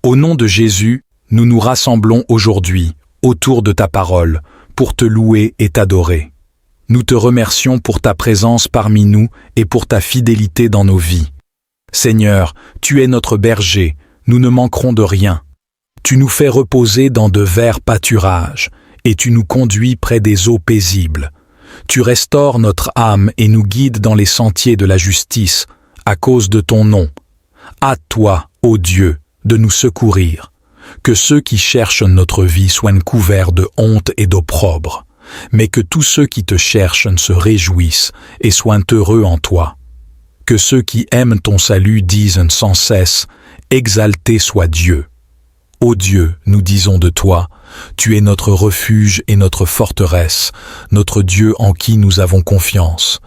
Au nom de Jésus, nous nous rassemblons aujourd'hui autour de ta parole pour te louer et t'adorer. Nous te remercions pour ta présence parmi nous et pour ta fidélité dans nos vies. Seigneur, tu es notre berger, nous ne manquerons de rien. Tu nous fais reposer dans de verts pâturages et tu nous conduis près des eaux paisibles. Tu restaures notre âme et nous guides dans les sentiers de la justice à cause de ton nom. Hâte-toi, ô Dieu, de nous secourir. Que ceux qui cherchent notre vie soient couverts de honte et d'opprobre, mais que tous ceux qui te cherchent se réjouissent et soient heureux en toi. Que ceux qui aiment ton salut disent sans cesse « Exalté soit Dieu ». Ô Dieu, nous disons de toi, tu es notre refuge et notre forteresse, notre Dieu en qui nous avons confiance.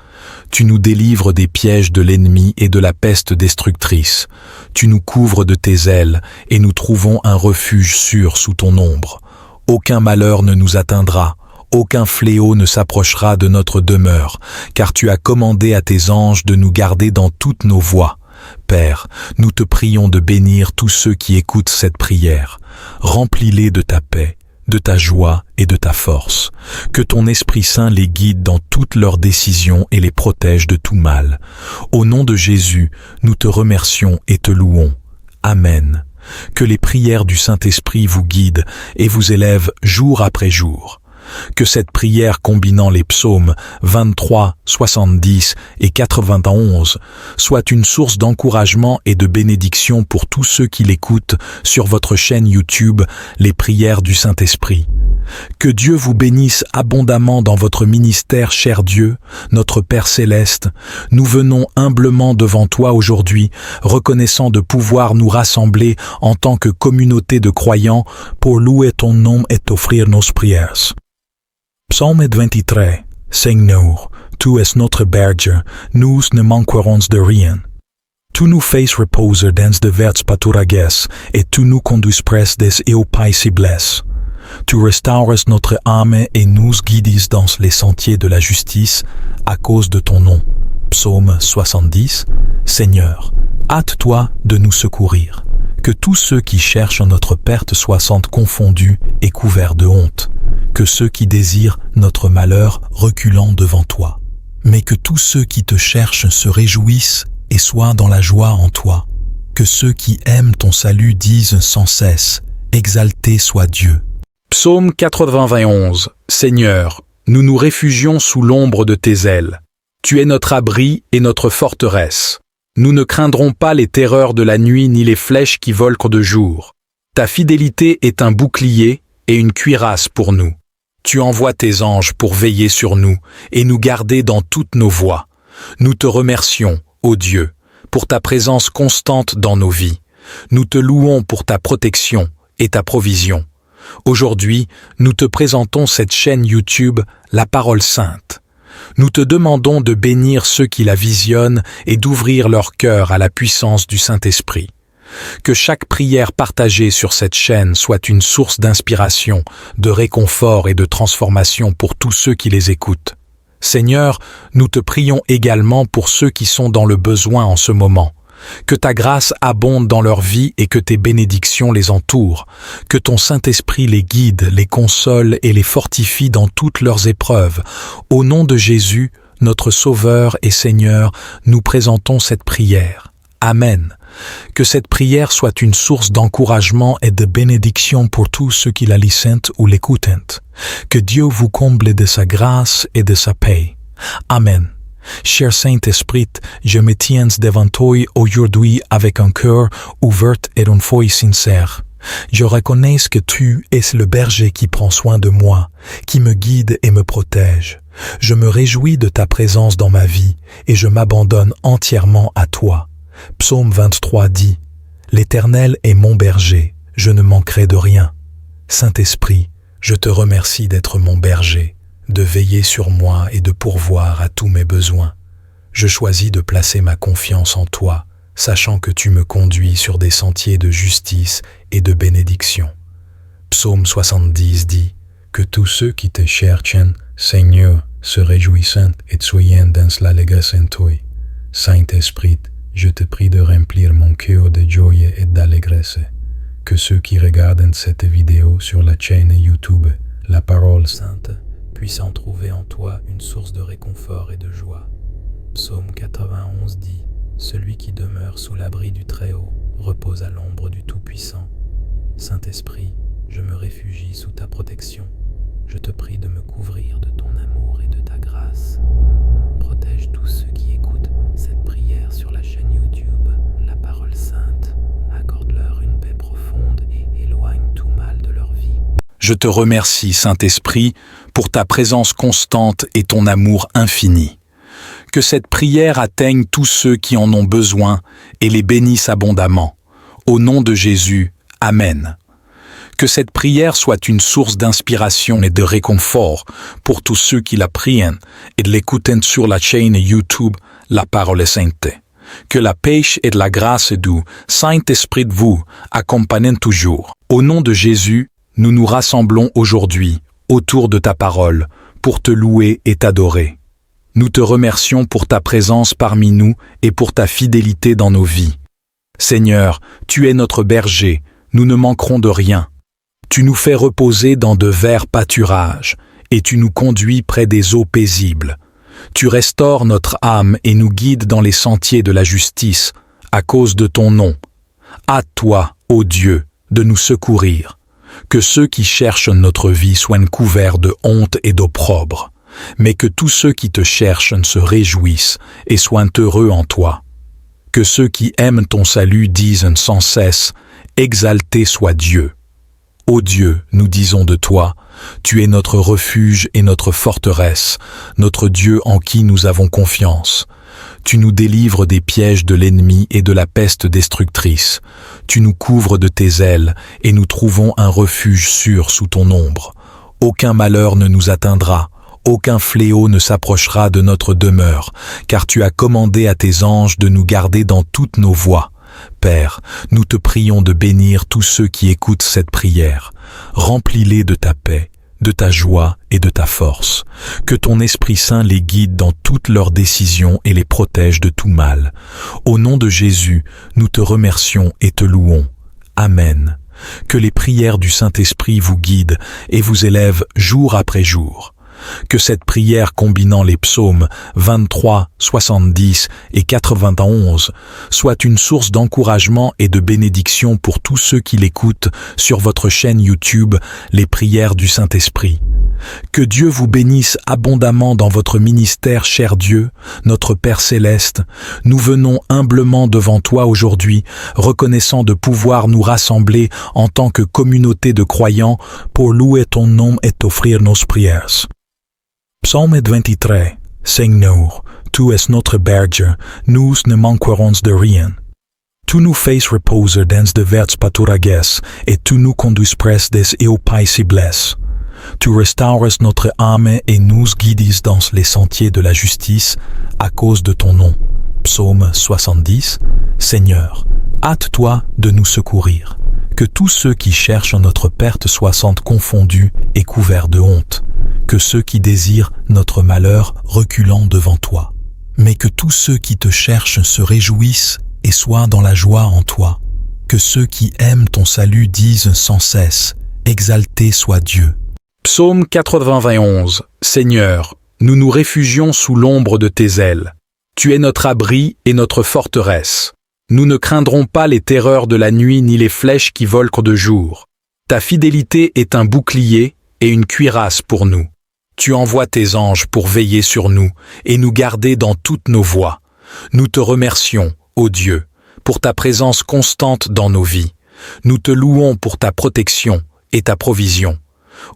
Tu nous délivres des pièges de l'ennemi et de la peste destructrice. Tu nous couvres de tes ailes et nous trouvons un refuge sûr sous ton ombre. Aucun malheur ne nous atteindra, aucun fléau ne s'approchera de notre demeure, car tu as commandé à tes anges de nous garder dans toutes nos voies. Père, nous te prions de bénir tous ceux qui écoutent cette prière. Remplis-les de ta paix, de ta joie et de ta force. Que ton Esprit Saint les guide dans toutes leurs décisions et les protège de tout mal. Au nom de Jésus, nous te remercions et te louons. Amen. Que les prières du Saint-Esprit vous guident et vous élèvent jour après jour. Que cette prière combinant les psaumes 23, 70 et 91 soit une source d'encouragement et de bénédiction pour tous ceux qui l'écoutent sur votre chaîne YouTube Les Prières du Saint-Esprit. Que Dieu vous bénisse abondamment dans votre ministère, cher Dieu, notre Père Céleste. Nous venons humblement devant toi aujourd'hui, reconnaissant de pouvoir nous rassembler en tant que communauté de croyants pour louer ton nom et t'offrir nos prières. Psaume 23. Seigneur, tu es notre berger, nous ne manquerons de rien. Tu nous fais reposer dans de verts pâturages, et tu nous conduis près des eaux paisibles. Tu restaures notre âme et nous guides dans les sentiers de la justice à cause de ton nom. Psaume 70. Seigneur, hâte-toi de nous secourir. Que tous ceux qui cherchent notre perte soient confondus et couverts de honte. Que ceux qui désirent notre malheur reculant devant toi. Mais que tous ceux qui te cherchent se réjouissent et soient dans la joie en toi. Que ceux qui aiment ton salut disent sans cesse « Exalté soit Dieu ». Psaume 91. Seigneur, nous nous réfugions sous l'ombre de tes ailes. Tu es notre abri et notre forteresse. Nous ne craindrons pas les terreurs de la nuit ni les flèches qui volent de jour. Ta fidélité est un bouclier et une cuirasse pour nous. Tu envoies tes anges pour veiller sur nous et nous garder dans toutes nos voies. Nous te remercions, ô Dieu, pour ta présence constante dans nos vies. Nous te louons pour ta protection et ta provision. Aujourd'hui, nous te présentons cette chaîne YouTube, La Parole Sainte. Nous te demandons de bénir ceux qui la visionnent et d'ouvrir leur cœur à la puissance du Saint-Esprit. Que chaque prière partagée sur cette chaîne soit une source d'inspiration, de réconfort et de transformation pour tous ceux qui les écoutent. Seigneur, nous te prions également pour ceux qui sont dans le besoin en ce moment. Que ta grâce abonde dans leur vie et que tes bénédictions les entourent. Que ton Saint-Esprit les guide, les console et les fortifie dans toutes leurs épreuves. Au nom de Jésus, notre Sauveur et Seigneur, nous présentons cette prière. Amen. Que cette prière soit une source d'encouragement et de bénédiction pour tous ceux qui la lisent ou l'écoutent. Que Dieu vous comble de sa grâce et de sa paix. Amen. Cher Saint-Esprit, je me tiens devant toi aujourd'hui avec un cœur ouvert et une foi sincère. Je reconnais que tu es le berger qui prend soin de moi, qui me guide et me protège. Je me réjouis de ta présence dans ma vie et je m'abandonne entièrement à toi. Psaume 23 dit « L'Éternel est mon berger, je ne manquerai de rien. » Saint-Esprit, je te remercie d'être mon berger, de veiller sur moi et de pourvoir à tous mes besoins. Je choisis de placer ma confiance en toi, sachant que tu me conduis sur des sentiers de justice et de bénédiction. Psaume 70 dit « Que tous ceux qui te cherchent, Seigneur, se réjouissent et soient dans l'allégresse en toi. Saint-Esprit, je te prie de remplir mon cœur de joie et d'allégresse. Que ceux qui regardent cette vidéo sur la chaîne YouTube La Parole Sainte puissent en trouver en toi une source de réconfort et de joie. Psaume 91 dit « Celui qui demeure sous l'abri du Très-Haut repose à l'ombre du Tout-Puissant. Saint-Esprit, je me réfugie sous ta protection. Je te prie de me couvrir de ton amour et de ta grâce. Protège tous ceux qui écoutent cette prière sur la chaîne YouTube La Parole Sainte. Accorde-leur une paix profonde et éloigne tout mal de leur vie. » Je te remercie, Saint-Esprit, pour ta présence constante et ton amour infini. Que cette prière atteigne tous ceux qui en ont besoin et les bénisse abondamment. Au nom de Jésus, Amen. Que cette prière soit une source d'inspiration et de réconfort pour tous ceux qui la prient et de l'écouter sur la chaîne YouTube La Parole Sainte. Que la paix et la grâce du Saint-Esprit de vous accompagnent toujours. Au nom de Jésus, nous nous rassemblons aujourd'hui autour de ta parole pour te louer et t'adorer. Nous te remercions pour ta présence parmi nous et pour ta fidélité dans nos vies. Seigneur, tu es notre berger, nous ne manquerons de rien. Tu nous fais reposer dans de verts pâturages, et tu nous conduis près des eaux paisibles. Tu restaures notre âme et nous guides dans les sentiers de la justice, à cause de ton nom. Hâte-toi, ô Dieu, de nous secourir. Que ceux qui cherchent notre vie soient couverts de honte et d'opprobre, mais que tous ceux qui te cherchent se réjouissent et soient heureux en toi. Que ceux qui aiment ton salut disent sans cesse « Exalté soit Dieu ». Ô Dieu, nous disons de toi, tu es notre refuge et notre forteresse, notre Dieu en qui nous avons confiance. Tu nous délivres des pièges de l'ennemi et de la peste destructrice. Tu nous couvres de tes ailes et nous trouvons un refuge sûr sous ton ombre. Aucun malheur ne nous atteindra, aucun fléau ne s'approchera de notre demeure, car tu as commandé à tes anges de nous garder dans toutes nos voies. Père, nous te prions de bénir tous ceux qui écoutent cette prière. Remplis-les de ta paix, de ta joie et de ta force. Que ton Esprit Saint les guide dans toutes leurs décisions et les protège de tout mal. Au nom de Jésus, nous te remercions et te louons. Amen. Que les prières du Saint-Esprit vous guident et vous élèvent jour après jour. Que cette prière combinant les psaumes 23, 70 et 91 soit une source d'encouragement et de bénédiction pour tous ceux qui l'écoutent sur votre chaîne YouTube Les prières du Saint-Esprit. Que Dieu vous bénisse abondamment dans votre ministère, cher Dieu, notre Père Céleste. Nous venons humblement devant toi aujourd'hui, reconnaissant de pouvoir nous rassembler en tant que communauté de croyants pour louer ton nom et t'offrir nos prières. Psaume 23. Seigneur, tu es notre berger, nous ne manquerons de rien. Tu nous fais reposer dans de verts pâturages, et tu nous conduis près des eaux paisibles. Tu restaures notre âme et nous guides dans les sentiers de la justice à cause de ton nom. Psaume 70. Seigneur, hâte-toi de nous secourir. Que tous ceux qui cherchent notre perte soient confondus et couverts de honte. Que ceux qui désirent notre malheur reculant devant toi. Mais que tous ceux qui te cherchent se réjouissent et soient dans la joie en toi. Que ceux qui aiment ton salut disent sans cesse « Exalté soit Dieu ». Psaume 91. Seigneur, nous nous réfugions sous l'ombre de tes ailes. Tu es notre abri et notre forteresse. Nous ne craindrons pas les terreurs de la nuit ni les flèches qui volent de jour. Ta fidélité est un bouclier et une cuirasse pour nous. Tu envoies tes anges pour veiller sur nous et nous garder dans toutes nos voies. Nous te remercions, ô Dieu, pour ta présence constante dans nos vies. Nous te louons pour ta protection et ta provision.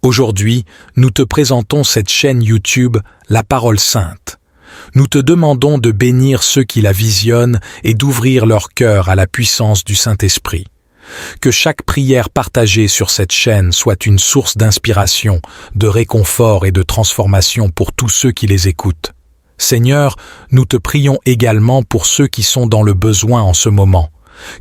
Aujourd'hui, nous te présentons cette chaîne YouTube La Parole Sainte. Nous te demandons de bénir ceux qui la visionnent et d'ouvrir leur cœur à la puissance du Saint-Esprit. Que chaque prière partagée sur cette chaîne soit une source d'inspiration, de réconfort et de transformation pour tous ceux qui les écoutent. Seigneur, nous te prions également pour ceux qui sont dans le besoin en ce moment.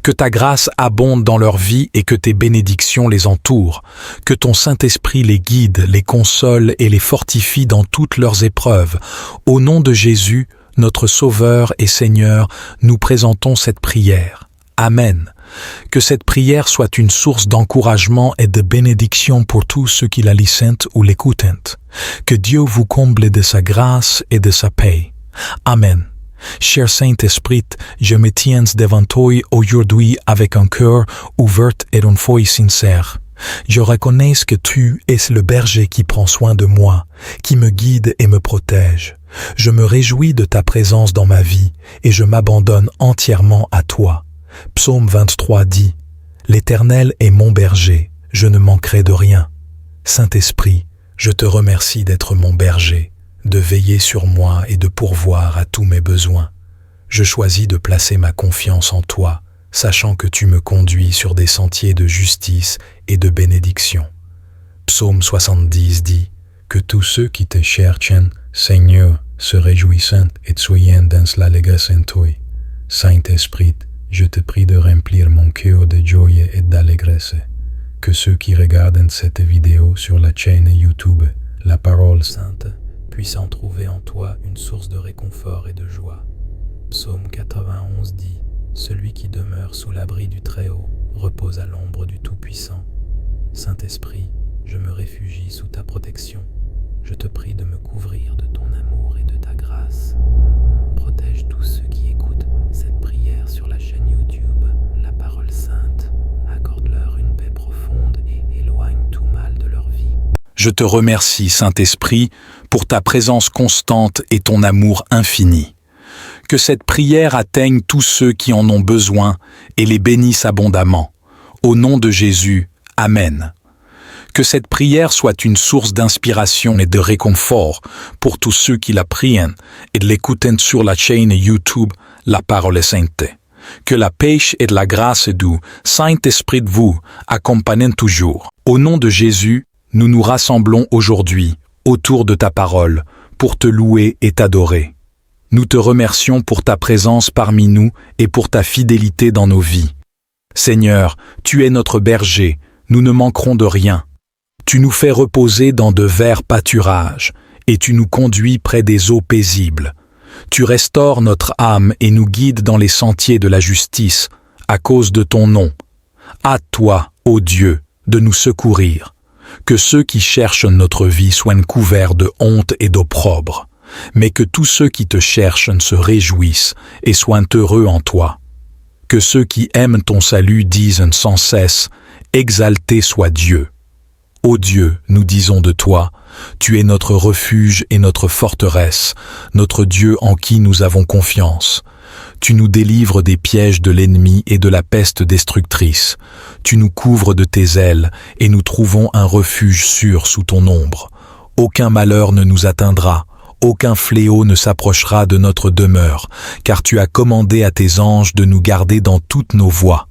Que ta grâce abonde dans leur vie et que tes bénédictions les entourent. Que ton Saint-Esprit les guide, les console et les fortifie dans toutes leurs épreuves. Au nom de Jésus, notre Sauveur et Seigneur, nous présentons cette prière. Amen. Que cette prière soit une source d'encouragement et de bénédiction pour tous ceux qui la lisent ou l'écoutent. Que Dieu vous comble de sa grâce et de sa paix. Amen. Cher Saint-Esprit, je me tiens devant toi aujourd'hui avec un cœur ouvert et une foi sincère. Je reconnais que tu es le berger qui prend soin de moi, qui me guide et me protège. Je me réjouis de ta présence dans ma vie et je m'abandonne entièrement à toi. Psaume 23 dit « L'Éternel est mon berger, je ne manquerai de rien. » Saint-Esprit, je te remercie d'être mon berger, de veiller sur moi et de pourvoir à tous mes besoins. Je choisis de placer ma confiance en toi, sachant que tu me conduis sur des sentiers de justice et de bénédiction. Psaume 70 dit « Que tous ceux qui te cherchent, Seigneur, se réjouissent et soient dans l'allégresse en toi. Saint-Esprit, je te prie de remplir mon cœur de joie et d'allégresse. Que ceux qui regardent cette vidéo sur la chaîne YouTube, la parole sainte, puissent en trouver en toi une source de réconfort et de joie. Psaume 91 dit « Celui qui demeure sous l'abri du Très-Haut repose à l'ombre du Tout-Puissant. Saint-Esprit, je me réfugie sous ta protection. Je te prie de me couvrir de ton amour et de ta grâce. Protège tous ceux qui écoutent cette prière sur la chaîne YouTube, la parole sainte. Accorde-leur une paix profonde et éloigne tout mal de leur vie. » Je te remercie, Saint-Esprit, pour ta présence constante et ton amour infini. Que cette prière atteigne tous ceux qui en ont besoin et les bénisse abondamment. Au nom de Jésus, Amen. Que cette prière soit une source d'inspiration et de réconfort pour tous ceux qui la prient et de l'écouter sur la chaîne YouTube La Parole Sainte. Que la paix et la grâce du Saint-Esprit de vous accompagnent toujours. Au nom de Jésus, nous nous rassemblons aujourd'hui autour de ta parole pour te louer et t'adorer. Nous te remercions pour ta présence parmi nous et pour ta fidélité dans nos vies. Seigneur, tu es notre berger, nous ne manquerons de rien. Tu nous fais reposer dans de verts pâturages, et tu nous conduis près des eaux paisibles. Tu restaures notre âme et nous guides dans les sentiers de la justice, à cause de ton nom. Hâte-toi, ô Dieu, de nous secourir. Que ceux qui cherchent notre vie soient couverts de honte et d'opprobre, mais que tous ceux qui te cherchent se réjouissent et soient heureux en toi. Que ceux qui aiment ton salut disent sans cesse « Exalté soit Dieu ». Ô Dieu, nous disons de toi, tu es notre refuge et notre forteresse, notre Dieu en qui nous avons confiance. Tu nous délivres des pièges de l'ennemi et de la peste destructrice. Tu nous couvres de tes ailes et nous trouvons un refuge sûr sous ton ombre. Aucun malheur ne nous atteindra, aucun fléau ne s'approchera de notre demeure, car tu as commandé à tes anges de nous garder dans toutes nos voies.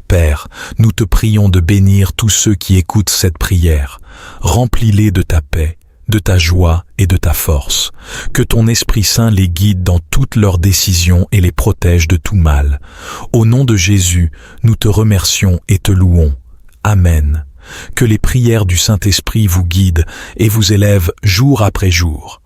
Père, nous te prions de bénir tous ceux qui écoutent cette prière. Remplis-les de ta paix, de ta joie et de ta force. Que ton Esprit Saint les guide dans toutes leurs décisions et les protège de tout mal. Au nom de Jésus, nous te remercions et te louons. Amen. Que les prières du Saint-Esprit vous guident et vous élèvent jour après jour.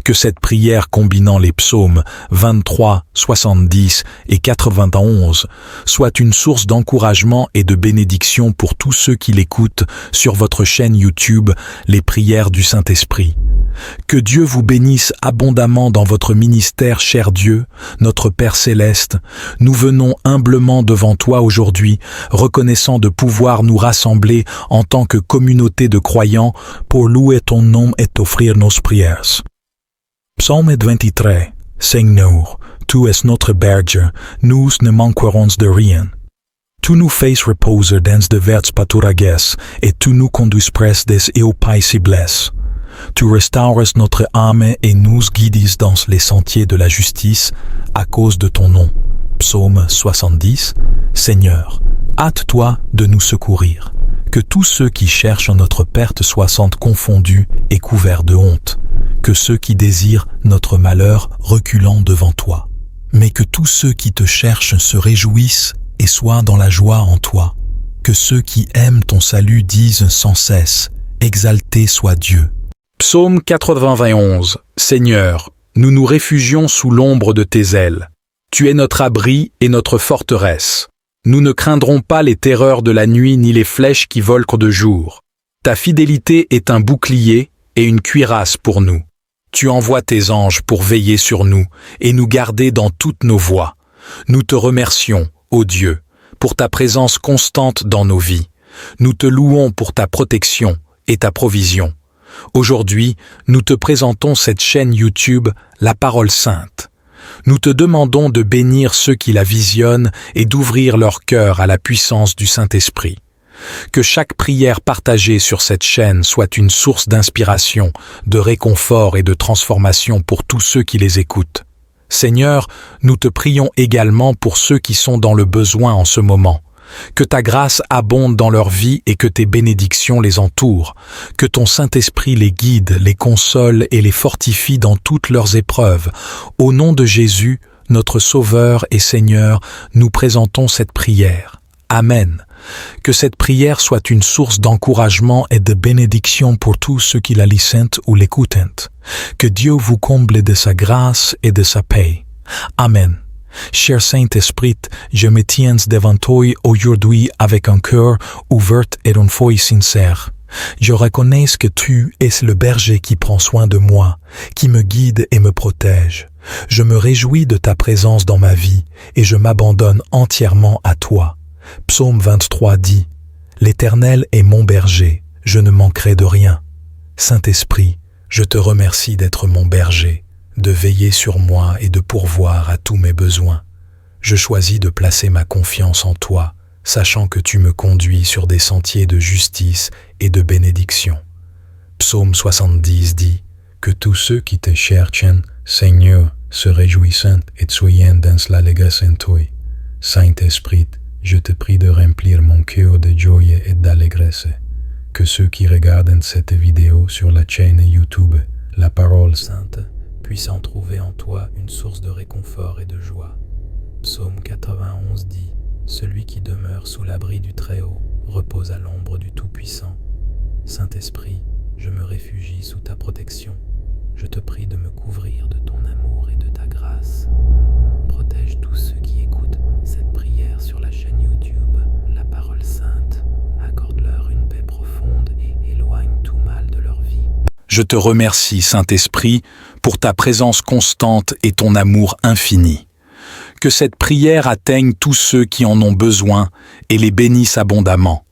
Que cette prière combinant les psaumes 23, 70 et 91 soit une source d'encouragement et de bénédiction pour tous ceux qui l'écoutent sur votre chaîne YouTube Les prières du Saint-Esprit. Que Dieu vous bénisse abondamment dans votre ministère, cher Dieu, notre Père céleste. Nous venons humblement devant toi aujourd'hui, reconnaissant de pouvoir nous rassembler en tant que communauté de croyants pour louer ton nom et t'offrir nos prières. Psaume 23. Seigneur, tu es notre berger, nous ne manquerons de rien. Tu nous fais reposer dans de verts pâturages, et tu nous conduis près des eaux paisibles. Tu restaures notre âme et nous guides dans les sentiers de la justice à cause de ton nom. Psaume 70. Seigneur, hâte-toi de nous secourir. Que tous ceux qui cherchent notre perte soient confondus et couverts de honte. Que ceux qui désirent notre malheur reculant devant toi. Mais que tous ceux qui te cherchent se réjouissent et soient dans la joie en toi. Que ceux qui aiment ton salut disent sans cesse « Exalté soit Dieu ». Psaume 91. Seigneur, nous nous réfugions sous l'ombre de tes ailes. Tu es notre abri et notre forteresse. Nous ne craindrons pas les terreurs de la nuit ni les flèches qui volent de jour. Ta fidélité est un bouclier et une cuirasse pour nous. Tu envoies tes anges pour veiller sur nous et nous garder dans toutes nos voies. Nous te remercions, ô Dieu, pour ta présence constante dans nos vies. Nous te louons pour ta protection et ta provision. Aujourd'hui, nous te présentons cette chaîne YouTube, La Parole Sainte. Nous te demandons de bénir ceux qui la visionnent et d'ouvrir leur cœur à la puissance du Saint-Esprit. Que chaque prière partagée sur cette chaîne soit une source d'inspiration, de réconfort et de transformation pour tous ceux qui les écoutent. Seigneur, nous te prions également pour ceux qui sont dans le besoin en ce moment. Que ta grâce abonde dans leur vie et que tes bénédictions les entourent. Que ton Saint-Esprit les guide, les console et les fortifie dans toutes leurs épreuves. Au nom de Jésus, notre Sauveur et Seigneur, nous présentons cette prière. Amen. Que cette prière soit une source d'encouragement et de bénédiction pour tous ceux qui la lisent ou l'écoutent. Que Dieu vous comble de sa grâce et de sa paix. Amen. Cher Saint-Esprit, je me tiens devant toi aujourd'hui avec un cœur ouvert et une foi sincère. Je reconnais que tu es le berger qui prend soin de moi, qui me guide et me protège. Je me réjouis de ta présence dans ma vie et je m'abandonne entièrement à toi. Psaume 23 dit « L'Éternel est mon berger, je ne manquerai de rien. » Saint-Esprit, je te remercie d'être mon berger, de veiller sur moi et de pourvoir à tous mes besoins. Je choisis de placer ma confiance en toi, sachant que tu me conduis sur des sentiers de justice et de bénédiction. Psaume 70 dit « Que tous ceux qui te cherchent, Seigneur, se réjouissent et soient dans l'allégresse en toi. » Saint-Esprit, je te prie de remplir mon cœur de joie et d'allégresse. Que ceux qui regardent cette vidéo sur la chaîne YouTube La Parole Sainte puissent en trouver en toi une source de réconfort et de joie. Psaume 91 dit « Celui qui demeure sous l'abri du Très-Haut repose à l'ombre du Tout-Puissant. » Saint-Esprit, je me réfugie sous ta protection. Je te prie de me couvrir de ton amour et de ta grâce. Protège tous ceux qui écoutent cette prière sur la chaîne YouTube La Parole Sainte. Accorde-leur une paix profonde et éloigne tout mal de leur vie. Je te remercie, Saint-Esprit, pour ta présence constante et ton amour infini. Que cette prière atteigne tous ceux qui en ont besoin et les bénisse abondamment.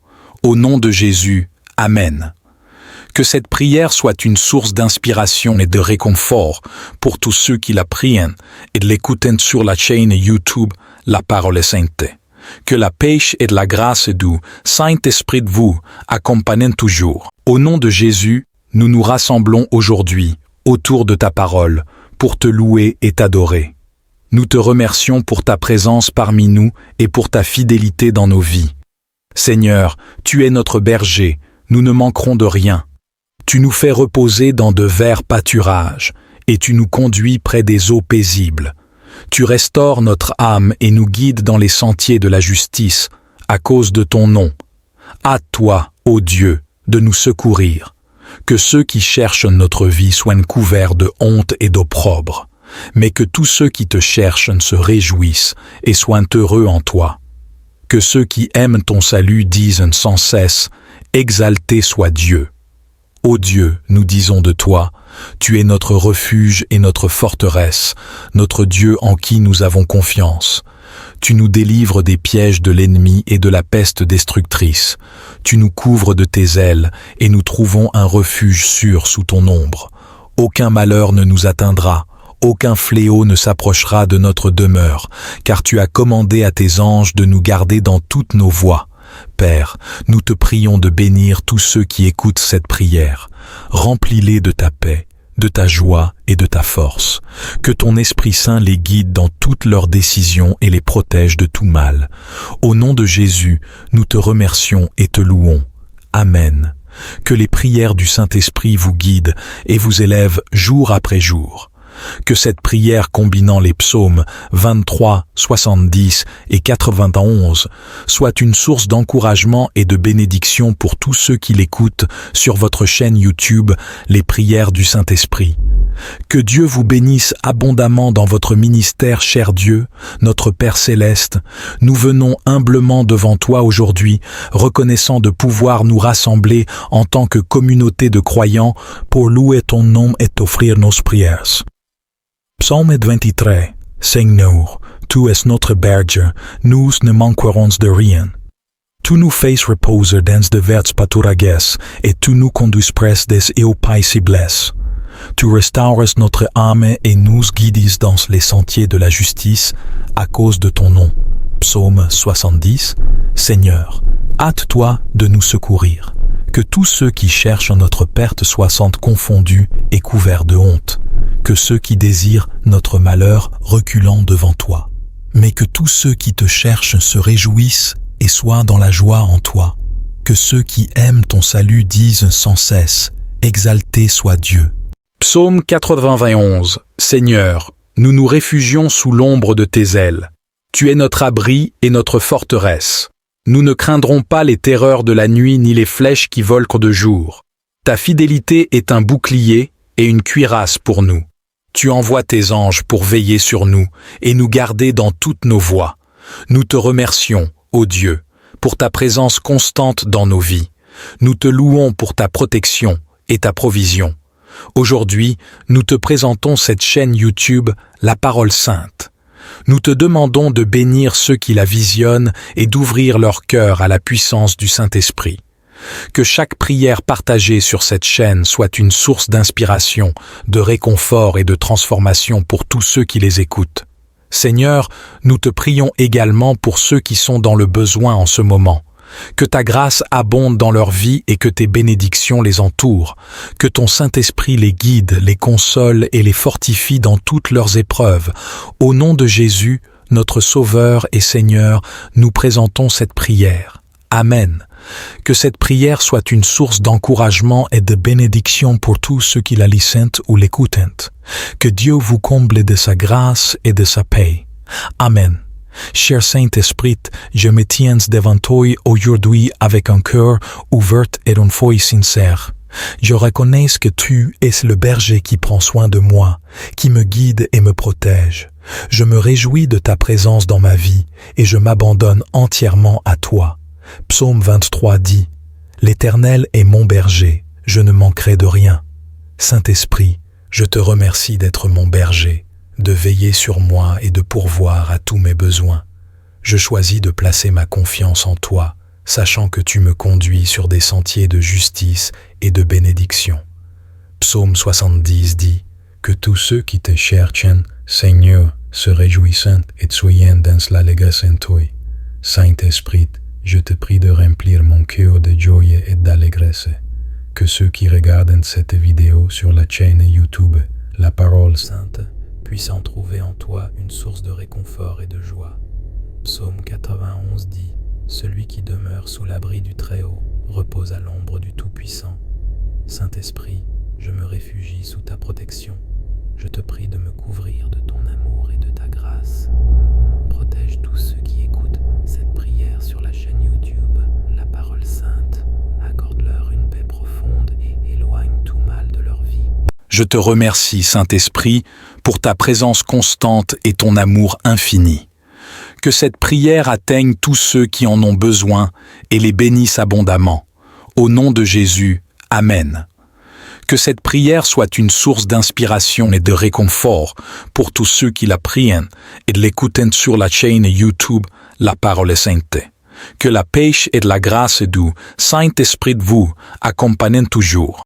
Au nom de Jésus, Amen. Que cette prière soit une source d'inspiration et de réconfort pour tous ceux qui la prient et l'écoutent sur la chaîne YouTube La Parole Sainte. Que la paix et la grâce du Saint-Esprit de vous accompagnent toujours. Au nom de Jésus, nous nous rassemblons aujourd'hui autour de ta parole pour te louer et t'adorer. Nous te remercions pour ta présence parmi nous et pour ta fidélité dans nos vies. Seigneur, tu es notre berger, nous ne manquerons de rien. Tu nous fais reposer dans de verts pâturages, et tu nous conduis près des eaux paisibles. Tu restaures notre âme et nous guides dans les sentiers de la justice, à cause de ton nom. Hâte-toi, ô Dieu, de nous secourir. Que ceux qui cherchent notre vie soient couverts de honte et d'opprobre, mais que tous ceux qui te cherchent se réjouissent et soient heureux en toi. Que ceux qui aiment ton salut disent sans cesse « Exalté soit Dieu ». Ô Dieu, nous disons de toi, tu es notre refuge et notre forteresse, notre Dieu en qui nous avons confiance. Tu nous délivres des pièges de l'ennemi et de la peste destructrice. Tu nous couvres de tes ailes et nous trouvons un refuge sûr sous ton ombre. Aucun malheur ne nous atteindra, aucun fléau ne s'approchera de notre demeure, car tu as commandé à tes anges de nous garder dans toutes nos voies. Père, nous te prions de bénir tous ceux qui écoutent cette prière. Remplis-les de ta paix, de ta joie et de ta force. Que ton Esprit Saint les guide dans toutes leurs décisions et les protège de tout mal. Au nom de Jésus, nous te remercions et te louons. Amen. Que les prières du Saint-Esprit vous guident et vous élèvent jour après jour. Que cette prière combinant les psaumes 23, 70 et 91 soit une source d'encouragement et de bénédiction pour tous ceux qui l'écoutent sur votre chaîne YouTube, les prières du Saint-Esprit. Que Dieu vous bénisse abondamment dans votre ministère, cher Dieu, notre Père céleste. Nous venons humblement devant toi aujourd'hui, reconnaissant de pouvoir nous rassembler en tant que communauté de croyants pour louer ton nom et t'offrir nos prières. Psaume 23. Seigneur, tu es notre berger, nous ne manquerons de rien. Tu nous fais reposer dans de verts pâturages, et tu nous conduis près des eaux paisibles. Tu restaures notre âme et nous guides dans les sentiers de la justice à cause de ton nom. Psaume 70. Seigneur, hâte-toi de nous secourir. Que tous ceux qui cherchent notre perte soient confondus et couverts de honte. Que ceux qui désirent notre malheur reculant devant toi. Mais que tous ceux qui te cherchent se réjouissent et soient dans la joie en toi. Que ceux qui aiment ton salut disent sans cesse, exalté soit Dieu. Psaume 91. Seigneur, nous nous réfugions sous l'ombre de tes ailes. Tu es notre abri et notre forteresse. Nous ne craindrons pas les terreurs de la nuit ni les flèches qui volent de jour. Ta fidélité est un bouclier et une cuirasse pour nous. Tu envoies tes anges pour veiller sur nous et nous garder dans toutes nos voies. Nous te remercions, ô Dieu, pour ta présence constante dans nos vies. Nous te louons pour ta protection et ta provision. Aujourd'hui, nous te présentons cette chaîne YouTube, La Parole Sainte. Nous te demandons de bénir ceux qui la visionnent et d'ouvrir leur cœur à la puissance du Saint-Esprit. Que chaque prière partagée sur cette chaîne soit une source d'inspiration, de réconfort et de transformation pour tous ceux qui les écoutent. Seigneur, nous te prions également pour ceux qui sont dans le besoin en ce moment. Que ta grâce abonde dans leur vie et que tes bénédictions les entourent. Que ton Saint-Esprit les guide, les console et les fortifie dans toutes leurs épreuves. Au nom de Jésus, notre Sauveur et Seigneur, nous présentons cette prière. Amen. Que cette prière soit une source d'encouragement et de bénédiction pour tous ceux qui la lisent ou l'écoutent. Que Dieu vous comble de sa grâce et de sa paix. Amen. Cher Saint-Esprit, je me tiens devant toi aujourd'hui avec un cœur ouvert et une foi sincère. Je reconnais que tu es le berger qui prend soin de moi, qui me guide et me protège. Je me réjouis de ta présence dans ma vie et je m'abandonne entièrement à toi. Psaume 23 dit « L'Éternel est mon berger, je ne manquerai de rien. » Saint-Esprit, je te remercie d'être mon berger, de veiller sur moi et de pourvoir à tous mes besoins. Je choisis de placer ma confiance en toi, sachant que tu me conduis sur des sentiers de justice et de bénédiction. Psaume 70 dit « Que tous ceux qui te cherchent, Seigneur, se réjouissent et soient dans l'allégresse en toi. Saint-Esprit, je te prie de remplir mon cœur de joie et d'allégresse. Que ceux qui regardent cette vidéo sur la chaîne YouTube, La Parole Sainte, puissent en trouver en toi une source de réconfort et de joie. Psaume 91 dit « Celui qui demeure sous l'abri du Très-Haut repose à l'ombre du Tout-Puissant. Saint-Esprit, je me réfugie sous ta protection. Je te prie de me couvrir de ton amour et de ta grâce. Protège tous ceux qui écoutent cette prière sur la chaîne YouTube, La Parole Sainte. Accorde-leur une paix profonde et éloigne tout mal de leur vie. » Je te remercie, Saint-Esprit, pour ta présence constante et ton amour infini. Que cette prière atteigne tous ceux qui en ont besoin et les bénisse abondamment. Au nom de Jésus, Amen. Que cette prière soit une source d'inspiration et de réconfort pour tous ceux qui la prient et de l'écoutent sur la chaîne YouTube La Parole Sainte. Que la paix et la grâce du Saint-Esprit vous accompagnent toujours.